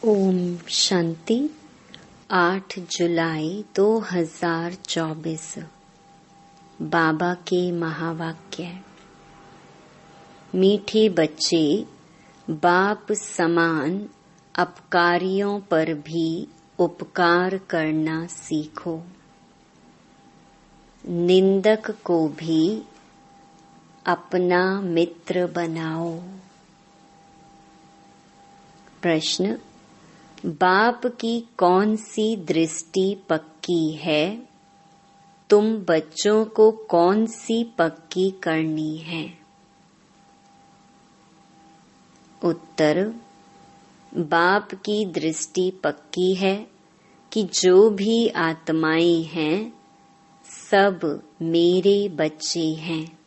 ओम शांति। 8 जुलाई 2024 बाबा के महावाक्य। मीठे बच्चे, बाप समान अपकारियों पर भी उपकार करना सीखो। निंदक को भी अपना मित्र बनाओ। प्रश्न: बाप की कौन सी दृष्टि पक्की है? तुम बच्चों को कौन सी पक्की करनी है? उत्तर: बाप की दृष्टि पक्की है कि जो भी आत्माएं हैं सब मेरे बच्चे हैं।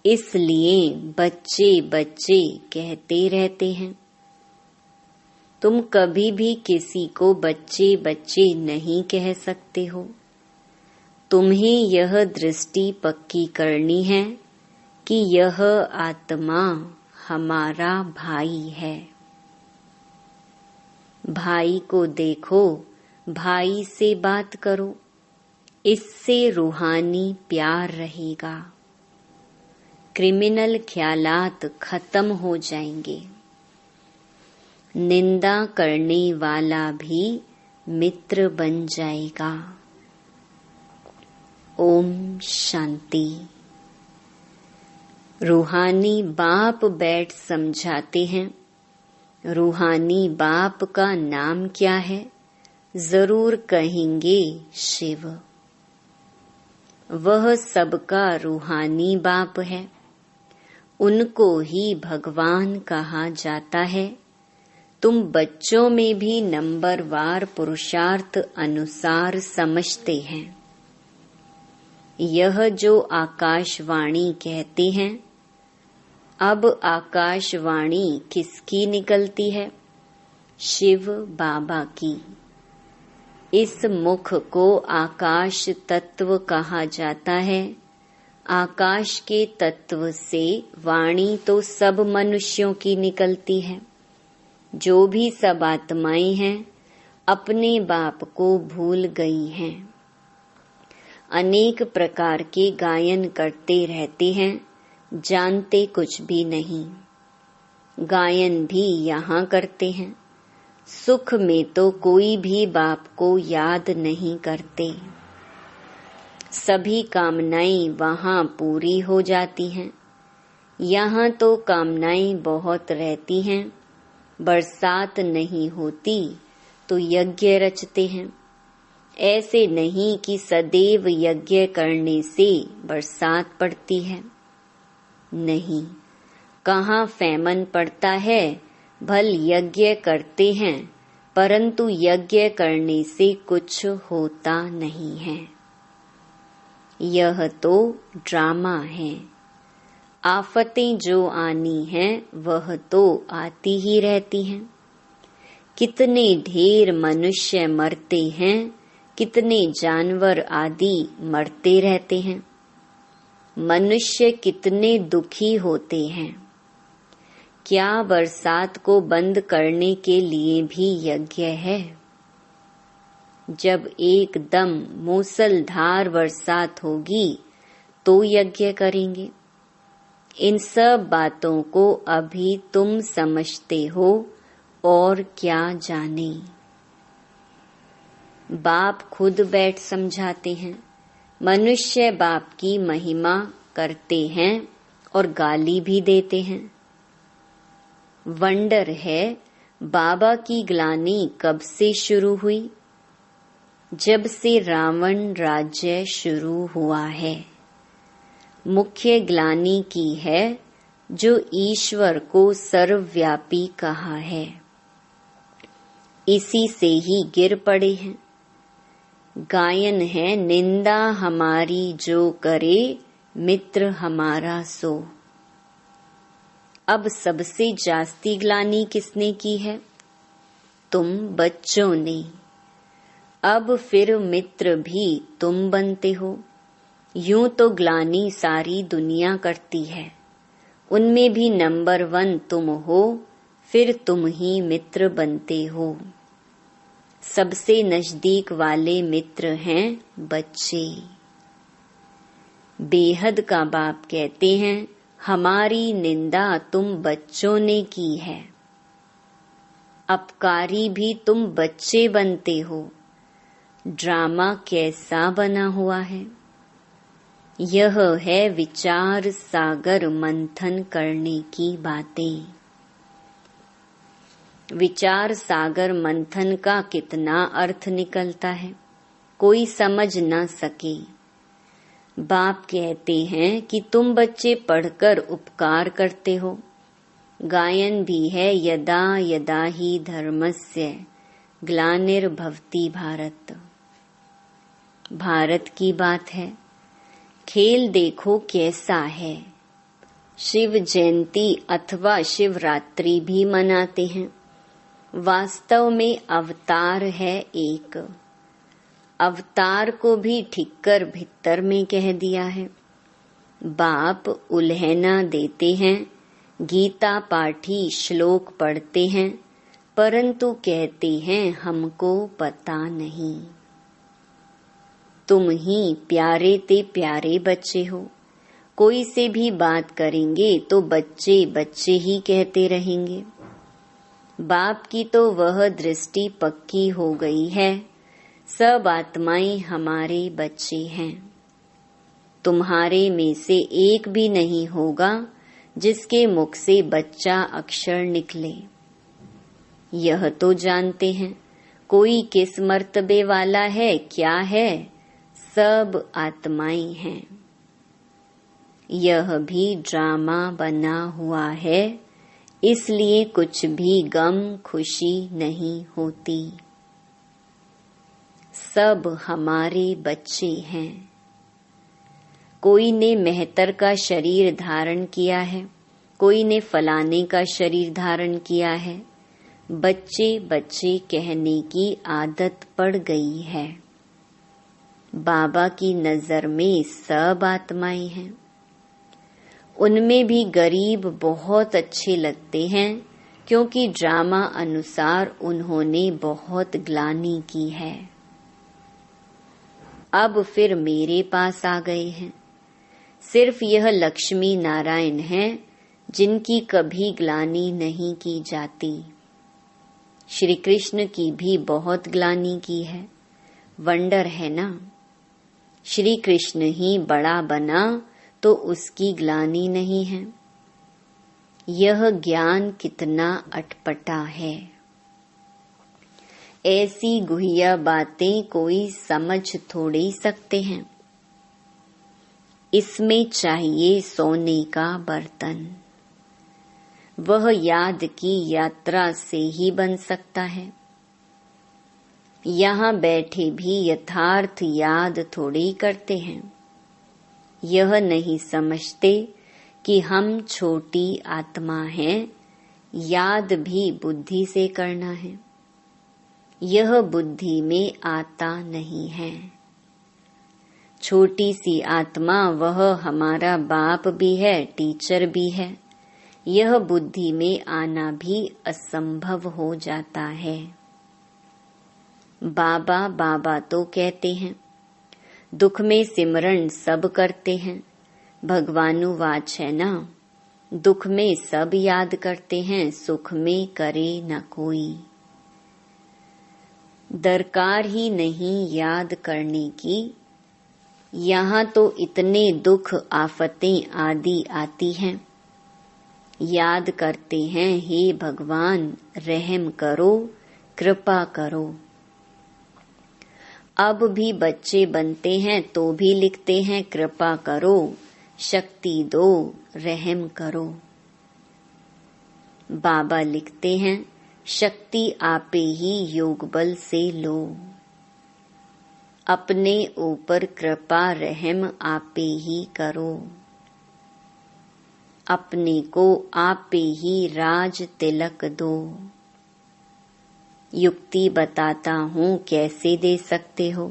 इसलिए बच्चे बच्चे कहते रहते हैं। तुम कभी भी किसी को बच्चे बच्चे नहीं कह सकते हो। तुम्हें यह दृष्टि पक्की करनी है कि यह आत्मा हमारा भाई है। भाई को देखो, भाई से बात करो, इससे रूहानी प्यार रहेगा। क्रिमिनल ख्यालात खत्म हो जाएंगे। निंदा करने वाला भी मित्र बन जाएगा। ओम शांति। रूहानी बाप बैठ समझाते हैं। रूहानी बाप का नाम क्या है? जरूर कहेंगे शिव। वह सबका रूहानी बाप है। उनको ही भगवान कहा जाता है। तुम बच्चों में भी नंबरवार पुरुषार्थ अनुसार समझते हैं। यह जो आकाशवाणी कहते हैं, अब आकाशवाणी किसकी निकलती है? शिव बाबा की। इस मुख को आकाश तत्व कहा जाता है। आकाश के तत्व से वाणी तो सब मनुष्यों की निकलती है। जो भी सब आत्माएं हैं अपने बाप को भूल गई हैं। अनेक प्रकार के गायन करते रहते हैं, जानते कुछ भी नहीं। गायन भी यहाँ करते हैं। सुख में तो कोई भी बाप को याद नहीं करते। सभी कामनाएं वहाँ पूरी हो जाती हैं। यहाँ तो कामनाएं बहुत रहती हैं। बरसात नहीं होती तो यज्ञ रचते हैं। ऐसे नहीं कि सदैव यज्ञ करने से बरसात पड़ती है। नहीं, कहाँ फैमन पड़ता है। भल यज्ञ करते हैं परंतु यज्ञ करने से कुछ होता नहीं है। यह तो ड्रामा है। आफतें जो आनी हैं वह तो आती ही रहती हैं। कितने ढेर मनुष्य मरते हैं, कितने जानवर आदि मरते रहते हैं। मनुष्य कितने दुखी होते हैं। क्या बरसात को बंद करने के लिए भी यज्ञ है? जब एकदम मूसलधार बरसात होगी तो यज्ञ करेंगे। इन सब बातों को अभी तुम समझते हो और क्या जाने। बाप खुद बैठ समझाते हैं। मनुष्य बाप की महिमा करते हैं और गाली भी देते हैं। वंडर है, बाबा की ग्लानि कब से शुरू हुई? जब से रावण राज्य शुरू हुआ है। मुख्य ग्लानि की है जो ईश्वर को सर्वव्यापी कहा है। इसी से ही गिर पड़े हैं। गायन है, निंदा हमारी जो करे मित्र हमारा सो। अब सबसे जास्ती ग्लानि किसने की है? तुम बच्चों ने। अब फिर मित्र भी तुम बनते हो। यूं तो ग्लानि सारी दुनिया करती है। उनमें भी नंबर 1 तुम हो, फिर तुम ही मित्र बनते हो। सबसे नजदीक वाले मित्र हैं बच्चे। बेहद का बाप कहते हैं, हमारी निंदा तुम बच्चों ने की है। अपकारी भी तुम बच्चे बनते हो। ड्रामा कैसा बना हुआ है। यह है विचार सागर मंथन करने की बातें। विचार सागर मंथन का कितना अर्थ निकलता है, कोई समझ न सके। बाप कहते हैं कि तुम बच्चे पढ़कर उपकार करते हो। गायन भी है, यदा यदा ही धर्मस्य ग्लानिर्भवति भारत। भारत की बात है। खेल देखो कैसा है। शिव जयंती अथवा शिवरात्रि भी मनाते हैं। वास्तव में अवतार है एक। अवतार को भी ठिक्कर भित्तर में कह दिया है। बाप उल्हना देते हैं, गीता पाठी श्लोक पढ़ते हैं, परंतु कहते हैं हमको पता नहीं। तुम ही प्यारे ते प्यारे बच्चे हो। कोई से भी बात करेंगे तो बच्चे बच्चे ही कहते रहेंगे। बाप की तो वह दृष्टि पक्की हो गई है, सब आत्माएं हमारे बच्चे हैं। तुम्हारे में से एक भी नहीं होगा जिसके मुख से बच्चा अक्षर निकले। यह तो जानते हैं, कोई किस मर्तबे वाला है क्या है, सब आत्माएं हैं। यह भी ड्रामा बना हुआ है, इसलिए कुछ भी गम खुशी नहीं होती। सब हमारे बच्चे हैं। कोई ने मेहतर का शरीर धारण किया है, कोई ने फलाने का शरीर धारण किया है। बच्चे बच्चे कहने की आदत पड़ गई है। बाबा की नजर में सब आत्माएं हैं। उनमें भी गरीब बहुत अच्छे लगते हैं, क्योंकि ड्रामा अनुसार उन्होंने बहुत ग्लानि की है। अब फिर मेरे पास आ गए हैं। सिर्फ यह लक्ष्मी नारायण हैं जिनकी कभी ग्लानि नहीं की जाती। श्री कृष्ण की भी बहुत ग्लानि की है। वंडर है ना। श्री कृष्ण ही बड़ा बना तो उसकी ग्लानि नहीं है। यह ज्ञान कितना अटपटा है। ऐसी गुहिया बातें कोई समझ थोड़ी सकते हैं। इसमें चाहिए सोने का बर्तन। वह याद की यात्रा से ही बन सकता है। यहाँ बैठे भी यथार्थ याद थोड़ी करते हैं। यह नहीं समझते कि हम छोटी आत्मा हैं, याद भी बुद्धि से करना है। यह बुद्धि में आता नहीं है। छोटी सी आत्मा वह हमारा बाप भी है, टीचर भी है। यह बुद्धि में आना भी असंभव हो जाता है। बाबा बाबा तो कहते हैं, दुख में सिमरन सब करते हैं। भगवानुवाच है ना, दुख में सब याद करते हैं, सुख में करे न कोई। दरकार ही नहीं याद करने की। यहाँ तो इतने दुख आफतें आदि आती हैं। याद करते हैं, हे भगवान रहम करो, कृपा करो। अब भी बच्चे बनते हैं तो भी लिखते हैं, कृपा करो, शक्ति दो, रहम करो। बाबा लिखते हैं, शक्ति आपे ही योग बल से लो। अपने ऊपर कृपा रहम आपे ही करो। अपने को आपे ही राज तिलक दो। युक्ति बताता हूँ कैसे दे सकते हो।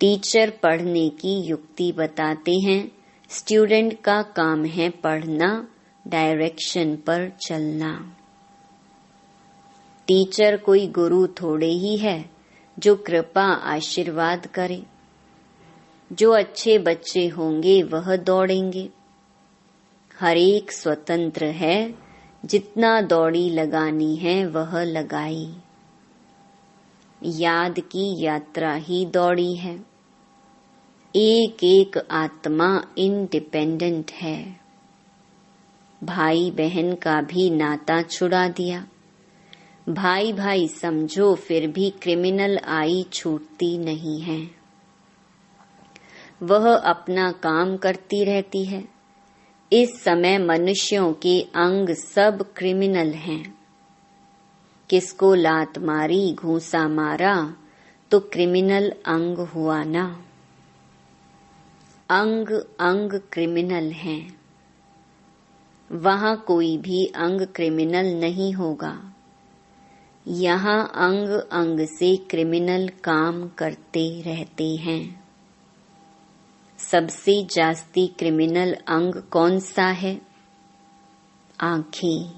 टीचर पढ़ने की युक्ति बताते हैं, स्टूडेंट का काम है पढ़ना, डायरेक्शन पर चलना। टीचर कोई गुरु थोड़े ही है जो कृपा आशीर्वाद करे। जो अच्छे बच्चे होंगे वह दौड़ेंगे। हर एक स्वतंत्र है, जितना दौड़ी लगानी है वह लगाई। याद की यात्रा ही दौड़ी है। एक एक आत्मा इंडिपेंडेंट है। भाई बहन का भी नाता छुड़ा दिया। भाई भाई समझो फिर भी क्रिमिनल आई छूटती नहीं है। वह अपना काम करती रहती है। इस समय मनुष्यों के अंग सब क्रिमिनल हैं। किसको लात मारी, घूंसा मारा तो क्रिमिनल अंग हुआ ना। अंग अंग क्रिमिनल हैं। वहां कोई भी अंग क्रिमिनल नहीं होगा। यहाँ अंग अंग से क्रिमिनल काम करते रहते हैं। सबसे जास्ती क्रिमिनल अंग कौन सा है? आँखें।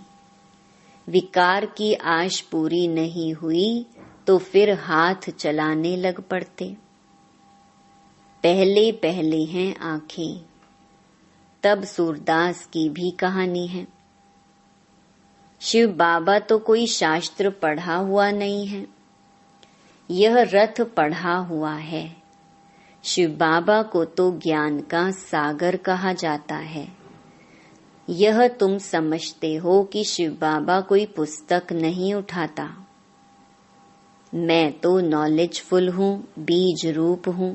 विकार की आश पूरी नहीं हुई तो फिर हाथ चलाने लग पड़ते। पहले पहले हैं आँखें। तब सूरदास की भी कहानी है। शिव बाबा तो कोई शास्त्र पढ़ा हुआ नहीं है। यह रथ पढ़ा हुआ है। शिव बाबा को तो ज्ञान का सागर कहा जाता है। यह तुम समझते हो कि शिव बाबा कोई पुस्तक नहीं उठाता। मैं तो नॉलेजफुल हूँ, बीज रूप हूँ।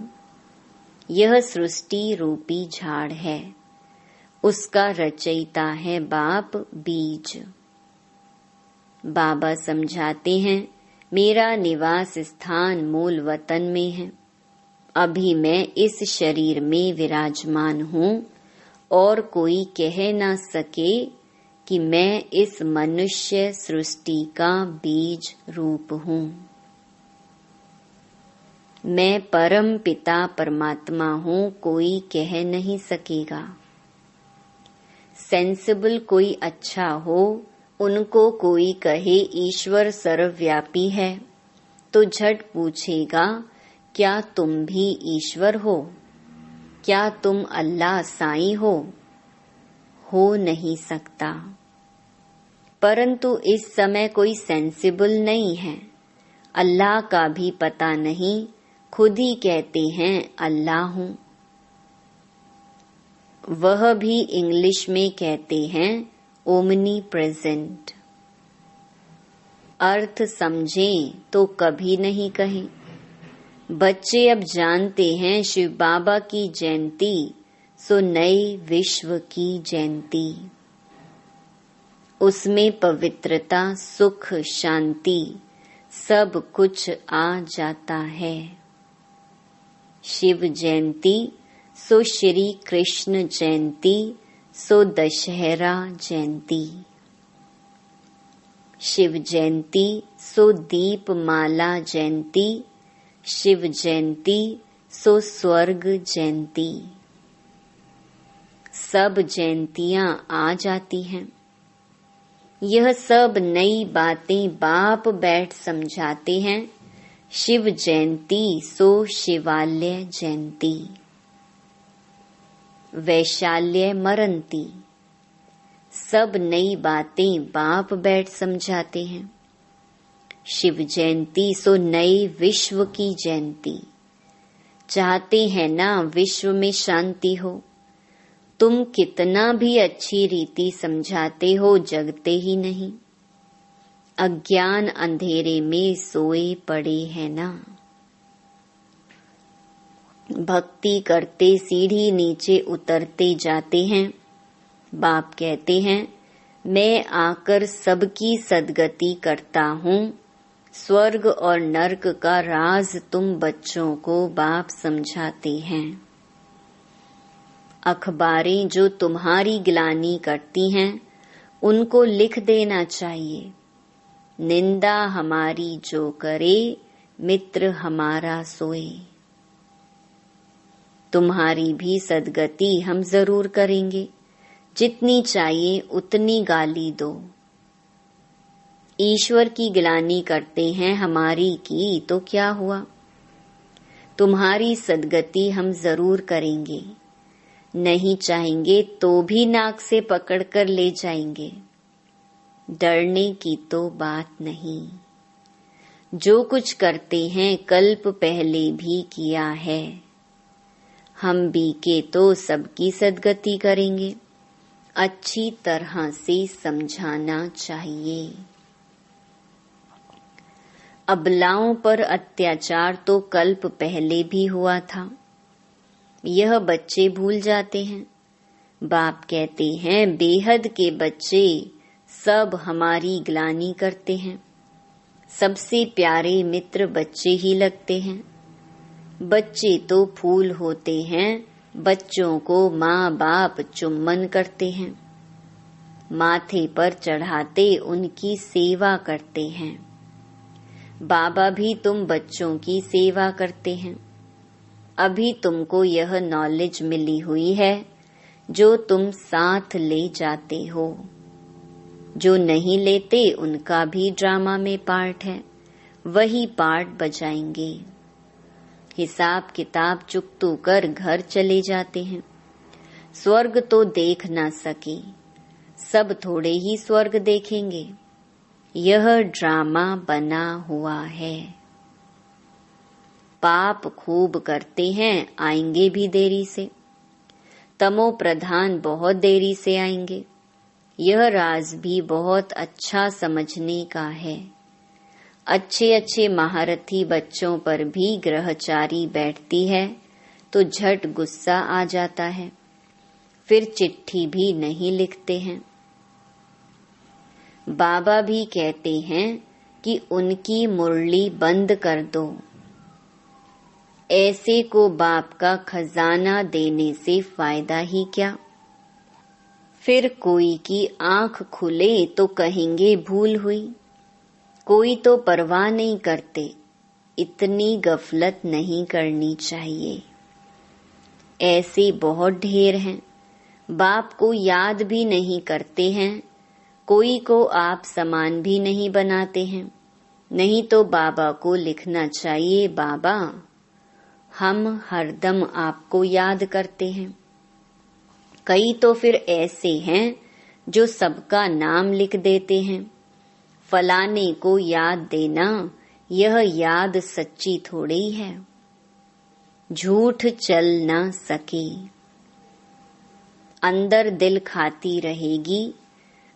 यह सृष्टि रूपी झाड़ है। उसका रचयिता है बाप बीज। बाबा समझाते हैं, मेरा निवास स्थान मूल वतन में है। अभी मैं इस शरीर में विराजमान हूँ और कोई कह ना सके कि मैं इस मनुष्य सृष्टि का बीज रूप हूँ। मैं परम पिता परमात्मा हूँ, कोई कह नहीं सकेगा। सेंसिबल कोई अच्छा हो, उनको कोई कहे ईश्वर सर्वव्यापी है तो झट पूछेगा, क्या तुम भी ईश्वर हो? क्या तुम अल्लाह साईं हो? हो नहीं सकता। परंतु इस समय कोई सेंसिबल नहीं है। अल्लाह का भी पता नहीं, खुद ही कहते हैं अल्लाह हूँ। वह भी इंग्लिश में कहते हैं ओमनी प्रेजेंट। अर्थ समझें तो कभी नहीं कहें। बच्चे अब जानते हैं शिव बाबा की जयंती सो नए विश्व की जयंती। उसमें पवित्रता, सुख, शांति सब कुछ आ जाता है। शिव जयंती सो श्री कृष्ण जयंती सो दशहरा जयंती। शिव जयंती सो दीप माला जयंती। शिव जयंती सो स्वर्ग जयंती। सब जयंतियां आ जाती हैं। यह सब नई बातें बाप बैठ समझाते हैं। शिव जयंती सो शिवालय जयंती। वैशाल्य मरंती। सब नई बातें बाप बैठ समझाते हैं। शिव जयंती सो नए विश्व की जयंती। चाहते हैं ना विश्व में शांति हो। तुम कितना भी अच्छी रीति समझाते हो, जगते ही नहीं। अज्ञान अंधेरे में सोए पड़े हैं ना। भक्ति करते सीढ़ी नीचे उतरते जाते हैं। बाप कहते हैं, मैं आकर सबकी सद्गति करता हूँ। स्वर्ग और नरक का राज तुम बच्चों को बाप समझाते हैं। अखबारें जो तुम्हारी गिलानी करती हैं, उनको लिख देना चाहिए। निंदा हमारी जो करे, मित्र हमारा सोए। तुम्हारी भी सद्गति हम जरूर करेंगे। जितनी चाहिए उतनी गाली दो। ईश्वर की गिलानी करते हैं हमारी की तो क्या हुआ? तुम्हारी सद्गति हम जरूर करेंगे, नहीं चाहेंगे तो भी नाक से पकड़कर ले जाएंगे। डरने की तो बात नहीं। जो कुछ करते हैं कल्प पहले भी किया है। हम भी के तो सबकी सद्गति करेंगे। अच्छी तरह से समझाना चाहिए। अबलाओं पर अत्याचार तो कल्प पहले भी हुआ था। यह बच्चे भूल जाते हैं। बाप कहते हैं बेहद के बच्चे सब हमारी ग्लानि करते हैं। सबसे प्यारे मित्र बच्चे ही लगते हैं। बच्चे तो फूल होते हैं। बच्चों को माँ बाप चुम्बन करते हैं, माथे पर चढ़ाते उनकी सेवा करते हैं। बाबा भी तुम बच्चों की सेवा करते हैं। अभी तुमको यह नॉलेज मिली हुई है जो तुम साथ ले जाते हो। जो नहीं लेते उनका भी ड्रामा में पार्ट है, वही पार्ट बजाएंगे। हिसाब किताब चुकतू कर घर चले जाते हैं। स्वर्ग तो देख ना सके, सब थोड़े ही स्वर्ग देखेंगे। यह ड्रामा बना हुआ है। पाप खूब करते हैं, आएंगे भी देरी से। तमो प्रधान बहुत देरी से आएंगे। यह राज भी बहुत अच्छा समझने का है। अच्छे अच्छे महारथी बच्चों पर भी ग्रहचारी बैठती है तो झट गुस्सा आ जाता है, फिर चिट्ठी भी नहीं लिखते हैं। बाबा भी कहते हैं कि उनकी मुरली बंद कर दो। ऐसे को बाप का खजाना देने से फायदा ही क्या? फिर कोई की आंख खुले तो कहेंगे भूल हुई। कोई तो परवाह नहीं करते। इतनी गफलत नहीं करनी चाहिए। ऐसे बहुत ढेर हैं। बाप को याद भी नहीं करते हैं। कोई को आप समान भी नहीं बनाते हैं। नहीं तो बाबा को लिखना चाहिए, बाबा हम हरदम आपको याद करते हैं। कई तो फिर ऐसे हैं जो सबका नाम लिख देते हैं। फलाने को याद देना, यह याद सच्ची थोड़ी है। झूठ चल ना सके। अंदर दिल खाती रहेगी।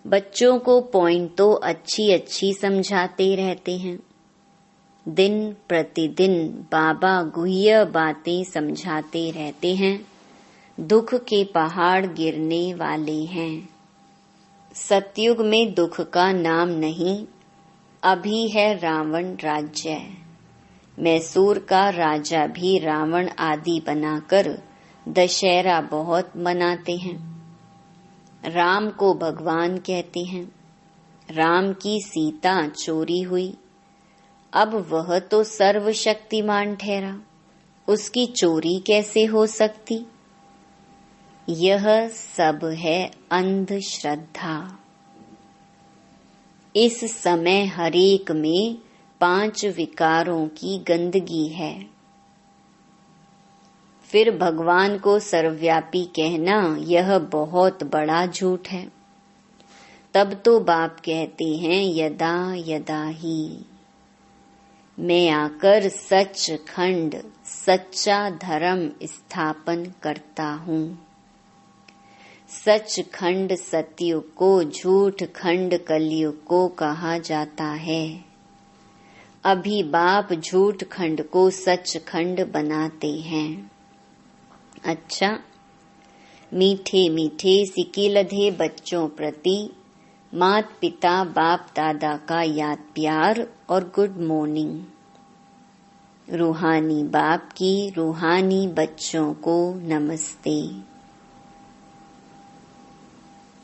बच्चों को पॉइंट तो अच्छी अच्छी समझाते रहते हैं। दिन प्रतिदिन बाबा गुह्य बातें समझाते रहते हैं। दुख के पहाड़ गिरने वाले हैं। सतयुग में दुख का नाम नहीं। अभी है रावण राज्य। मैसूर का राजा भी रावण आदि बनाकर दशहरा बहुत मनाते हैं। राम को भगवान कहते हैं। राम की सीता चोरी हुई। अब वह तो सर्वशक्तिमान ठहरा, उसकी चोरी कैसे हो सकती? यह सब है अंधश्रद्धा। इस समय हरेक में 5 विकारों की गंदगी है। फिर भगवान को सर्वव्यापी कहना यह बहुत बड़ा झूठ है। तब तो बाप कहते हैं यदा यदा ही मैं आकर सचखंड सच्चा धर्म स्थापन करता हूँ। सचखंड सतयुग को झूठ खंड कलयुग को कहा जाता है। अभी बाप झूठ खंड को सचखंड बनाते हैं। अच्छा, मीठे मीठे सिकिलधे बच्चों प्रति मात पिता बाप दादा का याद प्यार और गुड मॉर्निंग। रूहानी बाप की रूहानी बच्चों को नमस्ते।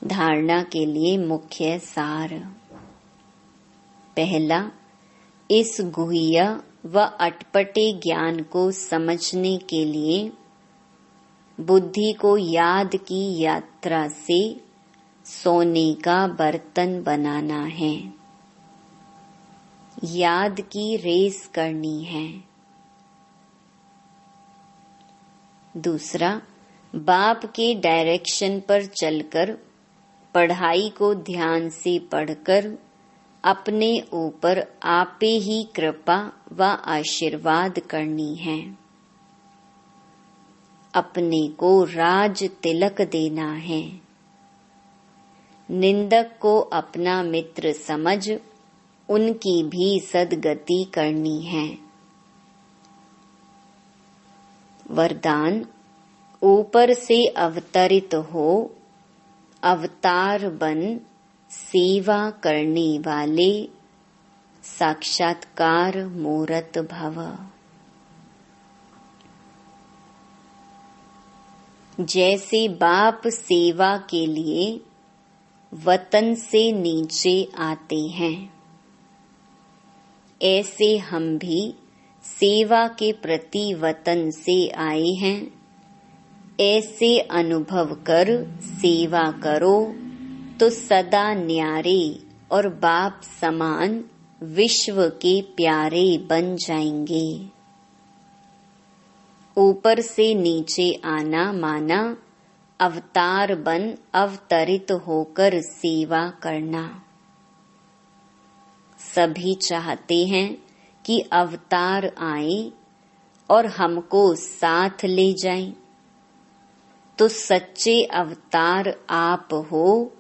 धारणा के लिए मुख्य सार। पहला, इस गुह्य व अटपटे ज्ञान को समझने के लिए बुद्धि को याद की यात्रा से सोने का बर्तन बनाना है। याद की रेस करनी है। दूसरा, बाप के डायरेक्शन पर चलकर पढ़ाई को ध्यान से पढ़कर अपने ऊपर आपे ही कृपा व आशीर्वाद करनी है। अपने को राज तिलक देना है। निंदक को अपना मित्र समझ उनकी भी सद्गति करनी है। वरदान, ऊपर से अवतरित हो, अवतार बन सेवा करने वाले साक्षात्कार मूर्त भव। जैसे बाप सेवा के लिए वतन से नीचे आते हैं, ऐसे हम भी सेवा के प्रति वतन से आए हैं। ऐसे अनुभव कर सेवा करो तो सदा न्यारे और बाप समान विश्व के प्यारे बन जाएंगे। ऊपर से नीचे आना माना अवतार बन अवतरित होकर सेवा करना। सभी चाहते हैं कि अवतार आए और हमको साथ ले जाएं, तो सच्चे अवतार आप हो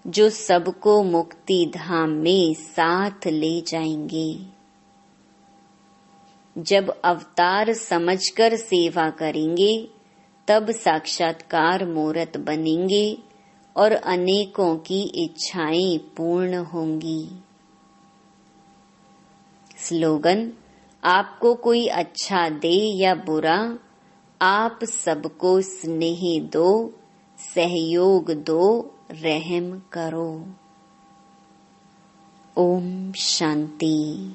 जो सबको मुक्ति धाम में साथ ले जाएंगे। जब अवतार समझकर सेवा करेंगे तब साक्षात्कार मूर्त बनेंगे और अनेकों की इच्छाएं पूर्ण होंगी। स्लोगन, आपको कोई अच्छा दे या बुरा, आप सबको स्नेह दो, सहयोग दो, रहम करो। ओम शांति।